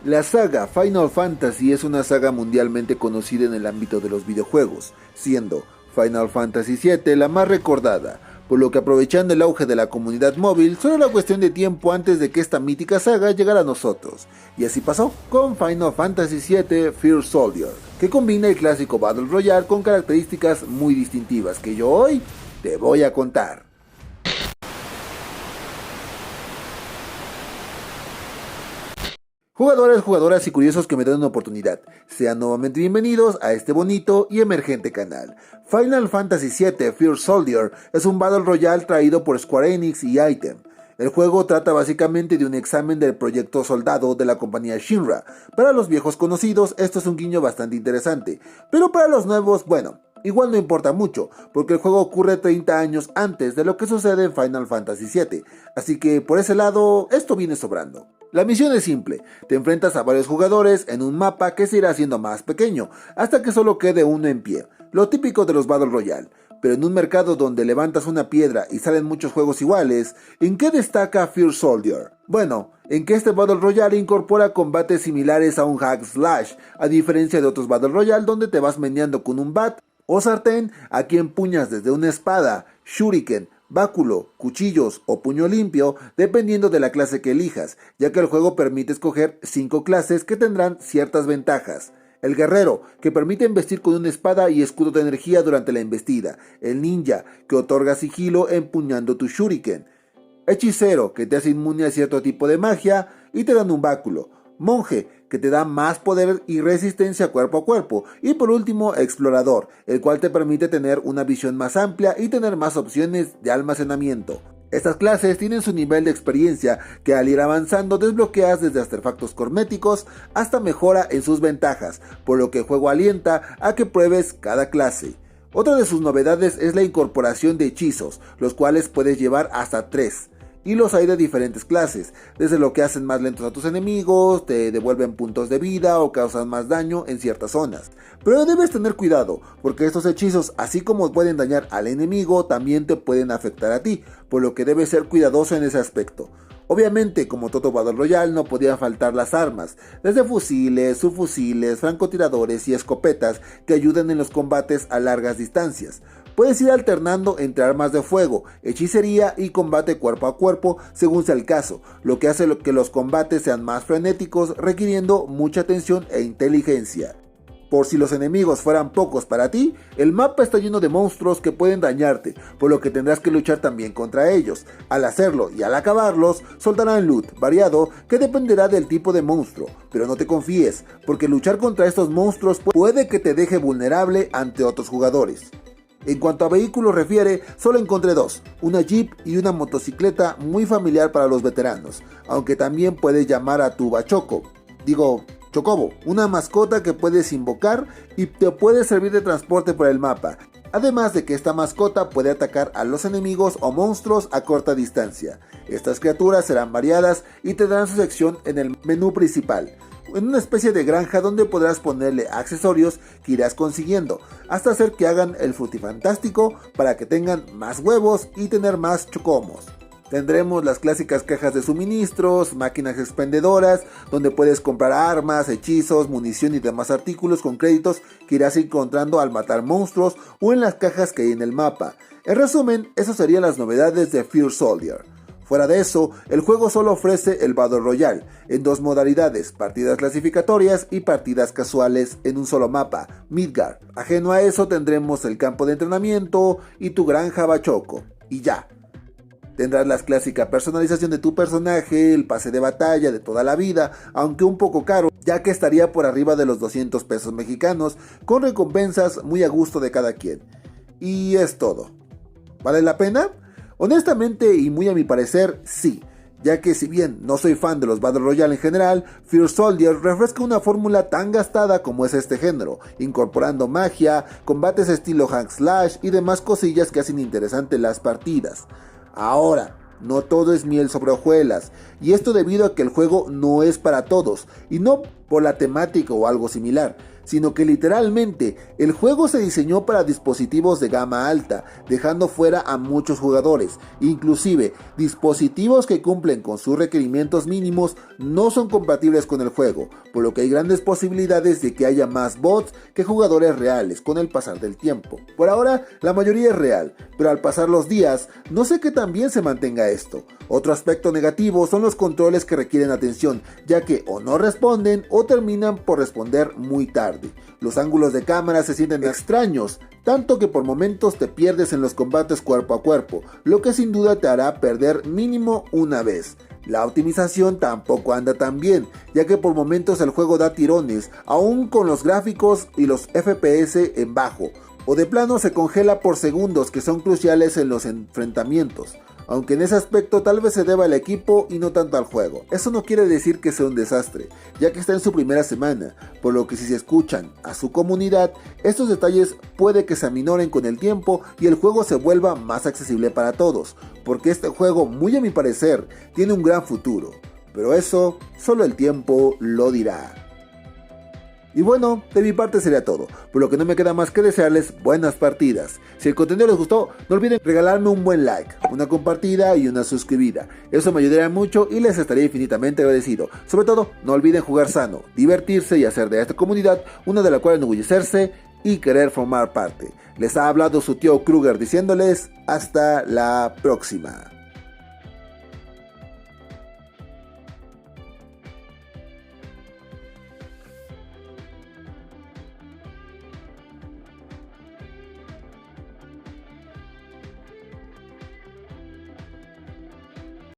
La saga Final Fantasy es una saga mundialmente conocida en el ámbito de los videojuegos, siendo Final Fantasy VII la más recordada, por lo que aprovechando el auge de la comunidad móvil, solo era cuestión de tiempo antes de que esta mítica saga llegara a nosotros. Y así pasó con Final Fantasy VII First Soldier, que combina el clásico Battle Royale con características muy distintivas que yo hoy te voy a contar. Jugadoras y curiosos que me dan una oportunidad, sean nuevamente bienvenidos a este bonito y emergente canal. Final Fantasy VII First Soldier es un Battle Royale traído por Square Enix y Item. El juego trata básicamente de un examen del proyecto Soldado de la compañía Shinra. Para los viejos conocidos esto es un guiño bastante interesante, pero para los nuevos, bueno, igual no importa mucho, porque el juego ocurre 30 años antes de lo que sucede en Final Fantasy VII, así que por ese lado esto viene sobrando. La misión es simple, te enfrentas a varios jugadores en un mapa que se irá haciendo más pequeño, hasta que solo quede uno en pie, lo típico de los Battle Royale. Pero en un mercado donde levantas una piedra y salen muchos juegos iguales, ¿en qué destaca First Soldier? Bueno, en que este Battle Royale incorpora combates similares a un hack slash, a diferencia de otros Battle Royale donde te vas meneando con un bat o sartén, aquí empuñas desde una espada, shuriken, báculo, cuchillos o puño limpio, dependiendo de la clase que elijas, ya que el juego permite escoger 5 clases que tendrán ciertas ventajas. El guerrero, que permite embestir con una espada y escudo de energía durante la embestida. El ninja, que otorga sigilo empuñando tu shuriken. Hechicero, que te hace inmune a cierto tipo de magia y te dan un báculo. Monje, que te da más poder y resistencia cuerpo a cuerpo. Y por último, explorador, el cual te permite tener una visión más amplia y tener más opciones de almacenamiento. Estas clases tienen su nivel de experiencia que al ir avanzando desbloqueas desde artefactos cosméticos hasta mejora en sus ventajas, por lo que el juego alienta a que pruebes cada clase. Otra de sus novedades es la incorporación de hechizos, los cuales puedes llevar hasta 3. Y los hay de diferentes clases, desde lo que hacen más lentos a tus enemigos, te devuelven puntos de vida o causan más daño en ciertas zonas. Pero debes tener cuidado, porque estos hechizos, así como pueden dañar al enemigo, también te pueden afectar a ti, por lo que debes ser cuidadoso en ese aspecto. Obviamente, como todo Battle Royale, no podían faltar las armas, desde fusiles, subfusiles, francotiradores y escopetas que ayudan en los combates a largas distancias. Puedes ir alternando entre armas de fuego, hechicería y combate cuerpo a cuerpo según sea el caso, lo que hace que los combates sean más frenéticos, requiriendo mucha atención e inteligencia. Por si los enemigos fueran pocos para ti, el mapa está lleno de monstruos que pueden dañarte, por lo que tendrás que luchar también contra ellos. Al hacerlo y al acabarlos, soltarán loot variado que dependerá del tipo de monstruo, pero no te confíes, porque luchar contra estos monstruos puede que te deje vulnerable ante otros jugadores. En cuanto a vehículos refiere, solo encontré 2, una Jeep y una motocicleta muy familiar para los veteranos, aunque también puedes llamar a tu Chocobo, una mascota que puedes invocar y te puede servir de transporte por el mapa, además de que esta mascota puede atacar a los enemigos o monstruos a corta distancia. Estas criaturas serán variadas y tendrán su sección en el menú principal, en una especie de granja donde podrás ponerle accesorios que irás consiguiendo, hasta hacer que hagan el frutifantástico para que tengan más huevos y tener más chocomos. Tendremos las clásicas cajas de suministros, máquinas expendedoras, donde puedes comprar armas, hechizos, munición y demás artículos con créditos que irás encontrando al matar monstruos o en las cajas que hay en el mapa. En resumen, esas serían las novedades de First Soldier. Fuera de eso, el juego solo ofrece el Battle Royale, en 2 modalidades, partidas clasificatorias y partidas casuales en un solo mapa, Midgar. Ajeno a eso tendremos el campo de entrenamiento y tu granja Bachoco, y ya. Tendrás la clásica personalización de tu personaje, el pase de batalla de toda la vida, aunque un poco caro, ya que estaría por arriba de los 200 pesos mexicanos, con recompensas muy a gusto de cada quien. Y es todo. ¿Vale la pena? Honestamente y muy a mi parecer, sí, ya que si bien no soy fan de los Battle Royale en general, First Soldier refresca una fórmula tan gastada como es este género, incorporando magia, combates estilo hack slash y demás cosillas que hacen interesantes las partidas. Ahora, no todo es miel sobre hojuelas, y esto debido a que el juego no es para todos, y no por la temática o algo similar, sino que literalmente el juego se diseñó para dispositivos de gama alta, dejando fuera a muchos jugadores. Inclusive, dispositivos que cumplen con sus requerimientos mínimos no son compatibles con el juego, por lo que hay grandes posibilidades de que haya más bots que jugadores reales con el pasar del tiempo. Por ahora, la mayoría es real, pero al pasar los días, no sé qué tan bien se mantenga esto. Otro aspecto negativo son los controles que requieren atención, ya que o no responden o terminan por responder muy tarde. Los ángulos de cámara se sienten extraños, tanto que por momentos te pierdes en los combates cuerpo a cuerpo, lo que sin duda te hará perder mínimo una vez. La optimización tampoco anda tan bien, ya que por momentos el juego da tirones, aún con los gráficos y los FPS en bajo, o de plano se congela por segundos que son cruciales en los enfrentamientos. Aunque en ese aspecto tal vez se deba al equipo y no tanto al juego. Eso no quiere decir que sea un desastre, ya que está en su primera semana, por lo que si se escuchan a su comunidad, estos detalles puede que se aminoren con el tiempo y el juego se vuelva más accesible para todos, porque este juego, muy a mi parecer, tiene un gran futuro, pero eso solo el tiempo lo dirá. Y bueno, de mi parte sería todo, por lo que no me queda más que desearles buenas partidas. Si el contenido les gustó, no olviden regalarme un buen like, una compartida y una suscribida. Eso me ayudaría mucho y les estaría infinitamente agradecido. Sobre todo, no olviden jugar sano, divertirse y hacer de esta comunidad una de la cual enorgullecerse y querer formar parte. Les ha hablado su tío Kruger diciéndoles hasta la próxima.